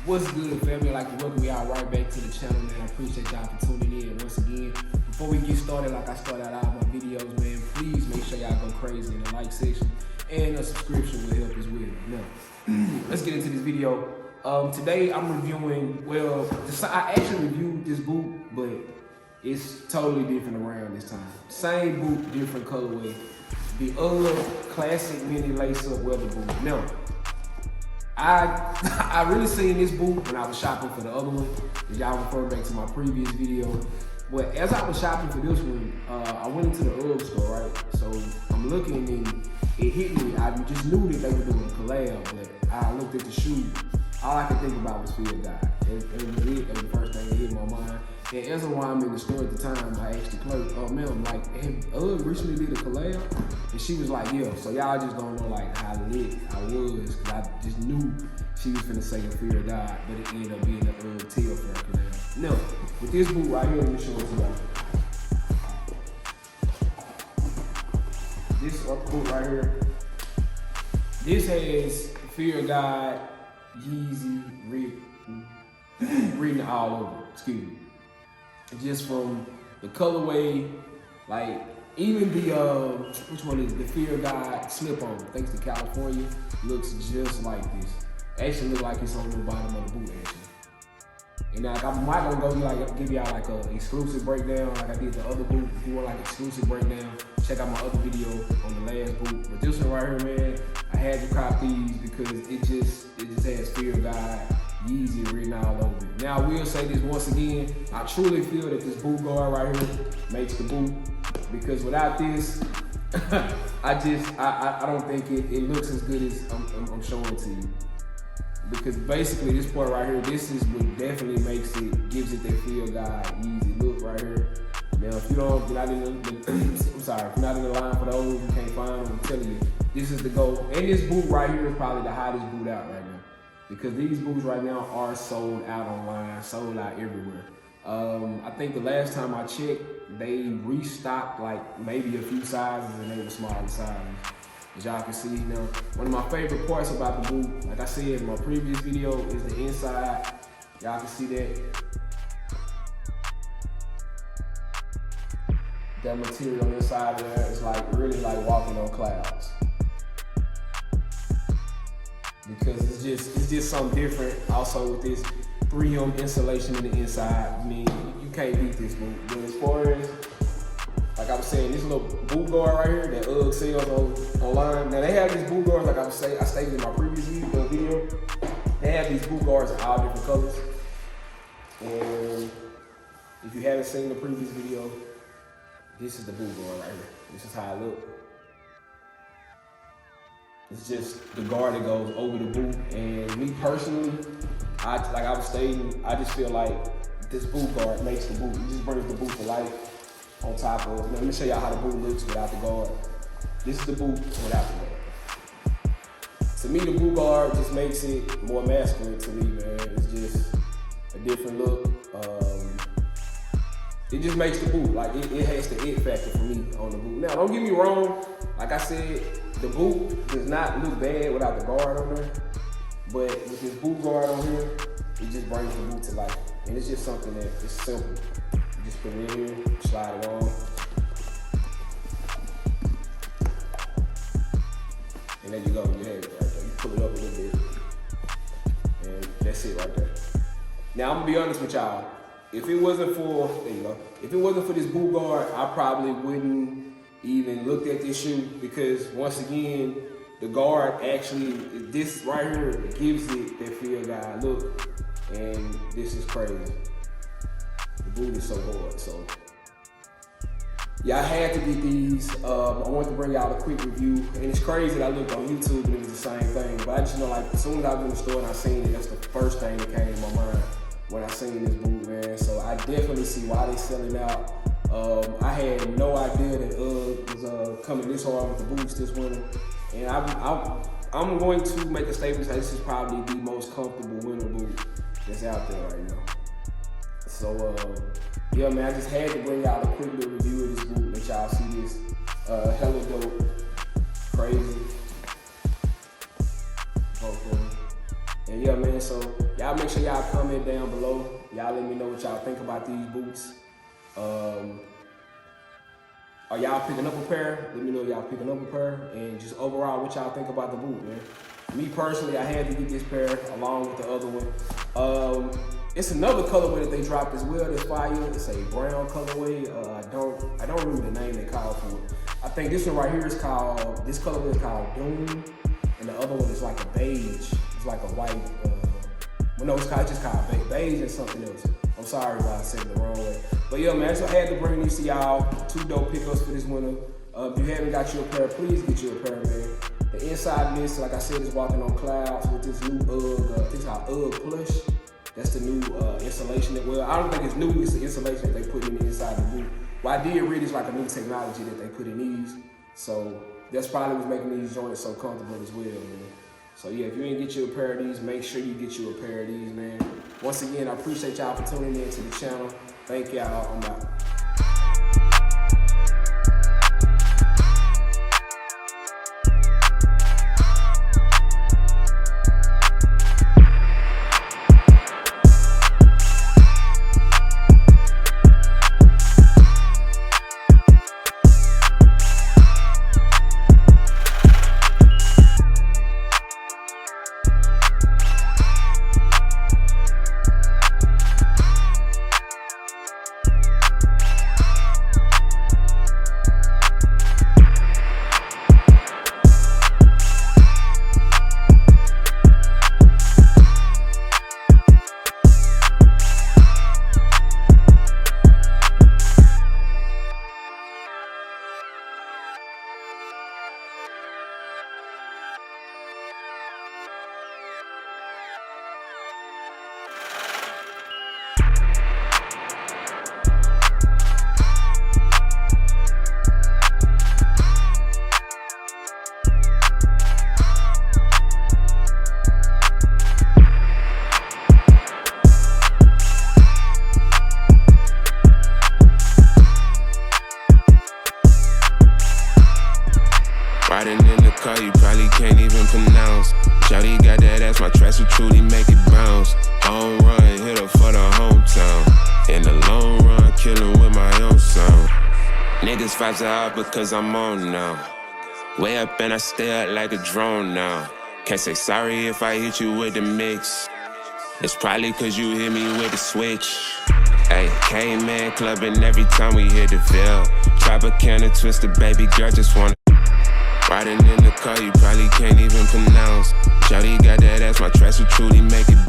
What's good, family? I'd like to welcome y'all right back to the channel, man. I appreciate y'all for tuning in once again. Before we get started, like I start out all my videos, man, please make sure y'all go crazy in the like section, and a subscription will help as well. Now, let's get into this video. Today I'm reviewing, I actually reviewed this boot, but it's totally different around this time. Same boot, different colorway. The classic mini lace-up weather boot. Now, I really seen this boot when I was shopping for the other one. If y'all refer back to my previous video. But as I was shopping for this one, I went into the UGG store, right? So I'm looking and it hit me. I just knew that they were doing a collab, but I looked at the shoe. All I could think about was fearofgod. That was the first thing that hit my mind. And as I'm in the store at the time, I asked the clerk, "Oh man, I'm like, have UGG recently did a collab?" And she was like, "Yeah." So y'all just don't know like how lit I was, cause I just knew she was finna say a fearofgod, but it ended up being a UGG for a collab. Now, with this boot right here, let me show it to y'all. This boot right here, this has fearofgod, Yeezy written all over. Excuse me. Just from the colorway, like even the which one is the fearofgod slip-on, thanks to California, looks just like this. Actually look like it's on the bottom of the boot actually. And now I'm not gonna go give y'all like an exclusive breakdown like I did the other boot. If you want like exclusive breakdown, check out my other video on the last boot. But this one right here, man, I had to cop these because it just has fearofgod, Yeezy written all over it. Now I will say this once again, I truly feel that this boot guard right here makes the boot, because without this, I don't think it looks as good as I'm showing it to you. Because basically this part right here, this is what definitely gives it that fearofgod Yeezy look right here. Now if you're not in the line for those you can't find them, I'm telling you, this is the go. And this boot right here is probably the hottest boot out right now. Because these boots right now are sold out online, sold out everywhere. I think the last time I checked, they restocked like maybe a few sizes and they were smaller sizes. As y'all can see now, one of my favorite parts about the boot, like I said in my previous video, is the inside. Y'all can see that. That material inside there is like really like walking on clouds. Because it's just something different. Also with this 3M insulation in the inside, I mean, you can't beat this boot. But as far as, like I was saying, this little boot guard right here that UGG sells online. Now they have these boot guards, like I stated in my previous video. They have these boot guards in all different colors. And if you haven't seen the previous video, this is the boot guard right here. This is how it looks. It's just the guard that goes over the boot. And me personally, like I was stating, I just feel like this boot guard makes the boot. It just brings the boot to life on top of. Let me show y'all how the boot looks without the guard. This is the boot without the guard. To me, the boot guard just makes it more masculine to me, man. It's just a different look. It just makes the boot, like it has the it factor for me on the boot. Now, don't get me wrong, like I said, the boot does not look bad without the guard on there, but with this boot guard on here, it just brings the boot to life. And it's just something that is simple. You just put it in here, slide it on, and there you go, you have it right there. You pull it up a little bit, and that's it right there. Now, I'm gonna be honest with y'all. If it wasn't for, if it wasn't for this boot guard, I probably wouldn't even looked at this shoe, because once again, the guard actually, this right here gives it that fearofgod look, and this is crazy. The boot is so hard, so. Yeah, I had to get these. I wanted to bring y'all a quick review, and it's crazy that I looked on YouTube and it was the same thing, but I just know like as soon as I was in the store and I seen it, that's the first thing that came to my mind when I seen this boot, man. So I definitely see why they selling out. I had no idea that UGG was coming this hard with the boots this winter. And I'm going to make a statement that this is probably the most comfortable winter boot that's out there right now. So yeah, man, I just had to bring y'all a quick little review of this boot, let y'all see this. Hella dope, crazy. Okay. And yeah, man, so y'all make sure y'all comment down below. Y'all let me know what y'all think about these boots. Are y'all picking up a pair? Let me know y'all picking up a pair. And just overall, what y'all think about the boot, man. Me personally, I had to get this pair along with the other one. It's another colorway that they dropped as well that's fire. It's a brown colorway. I don't remember the name they called for it. I think this one right here is called, this colorway is called Doom. And the other one is like a beige. It's like a white, well, no, it's just called beige and something else. I'm sorry if I said it the wrong way. But yeah, man, so I had to bring these to y'all. 2 dope pickups for this winter. If you haven't got you a pair, please get you a pair, man. The inside of this, like I said, is walking on clouds with this new Ugg, it's called Ugg Plush. That's the new insulation that, well, I don't think it's new, it's the insulation that they put in the inside of the boot. What I did read is like a new technology that they put in these. So that's probably what's making these joints so comfortable as well, man. So yeah, if you ain't get you a pair of these, make sure you get you a pair of these, man. Once again, I appreciate y'all for tuning in to the channel. Thank y'all, I'm out. Riding in the car, you probably can't even pronounce. Shawty got that ass, my tracks will truly make it bounce. Home run, hit her for the hometown. In the long run, killing with my own sound. Niggas vibes are out because I'm on now. Way up and I stay up like a drone now. Can't say sorry if I hit you with the mix. It's probably cause you hit me with the switch. Hey, K-Man clubbing every time we hit the Ville. Tropicana twisted, baby girl just wanna. Riding in the car, you probably can't even pronounce. Shawty got that ass, my tracks will truly make it